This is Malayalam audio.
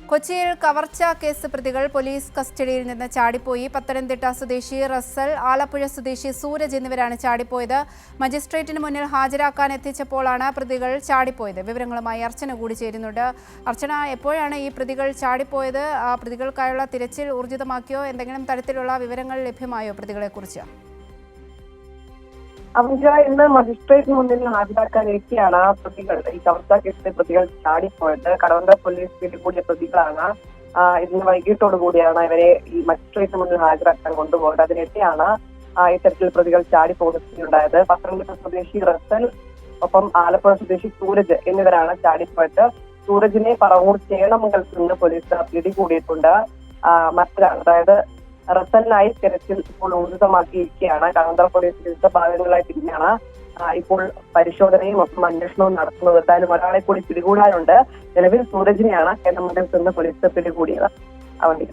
കൊച്ചിയിൽ കവർച്ചാ കേസ് പ്രതികൾ പോലീസ് കസ്റ്റഡിയിൽ നിന്ന് ചാടിപ്പോയി. പത്തനംതിട്ട സ്വദേശി റസൽ, ആലപ്പുഴ സ്വദേശി സൂരജ് എന്നിവരാണ് ചാടിപ്പോയത്. മജിസ്ട്രേറ്റിന് മുന്നിൽ ഹാജരാക്കാൻ എത്തിച്ചപ്പോഴാണ് പ്രതികൾ ചാടിപ്പോയത്. വിവരങ്ങളുമായി അർച്ചന കൂടി ചേരുന്നുണ്ട്. അർച്ചന, എപ്പോഴാണ് ഈ പ്രതികൾ ചാടിപ്പോയത്? പ്രതികൾക്കായുള്ള തിരച്ചിൽ ഊർജിതമാക്കിയോ? എന്തെങ്കിലും തരത്തിലുള്ള വിവരങ്ങൾ ലഭ്യമായോ പ്രതികളെക്കുറിച്ച്? ഇന്ന് മജിസ്ട്രേറ്റിന് മുന്നിൽ ഹാജരാക്കാനിരിക്കെയാണ് പ്രതികൾ, ഈ കവർച്ചാ കേസിലെ പ്രതികൾ ചാടിപ്പോയത്. കടവന്ത്ര പോലീസ് പിടികൂടിയ പ്രതികളാണ്. ഇന്ന് വൈകിട്ടോടുകൂടിയാണ് ഇവരെ ഈ മജിസ്ട്രേറ്റിന് മുന്നിൽ ഹാജരാക്കാൻ കൊണ്ടുപോയത്. അതിനിടെയാണ് ഇത്തരത്തിൽ പ്രതികൾ ചാടിപ്പോകുന്നുണ്ടായത്. പത്തനംതിട്ട സ്വദേശി റസൽ, ഒപ്പം ആലപ്പുഴ സ്വദേശി സൂരജ് എന്നിവരാണ് ചാടിപ്പോയത്. സൂരജിനെ പറവൂർ ചേളമംഗലത്ത് നിന്ന് പോലീസ് പിടികൂടിയിട്ടുണ്ട്. മറ്റൊരാൾ, അതായത് റസലിനായി തെരച്ചിൽ ഇപ്പോൾ ഊർജിതമാക്കിയിരിക്കുകയാണ്. കടവന്ത്ര പോലീസ് വിവിധ ഭാഗങ്ങളായി തിരിഞ്ഞാണ് ഇപ്പോൾ പരിശോധനയും ഒപ്പം അന്വേഷണവും നടത്തുന്നത്. എന്തായാലും ഒരാളെ കൂടി പിടികൂടാനുണ്ട്. നിലവിൽ സൂരജിനെയാണ് ചേളമംഗലത്ത് നിന്ന് പോലീസ് പിടികൂടിയത്. അവന്തിക.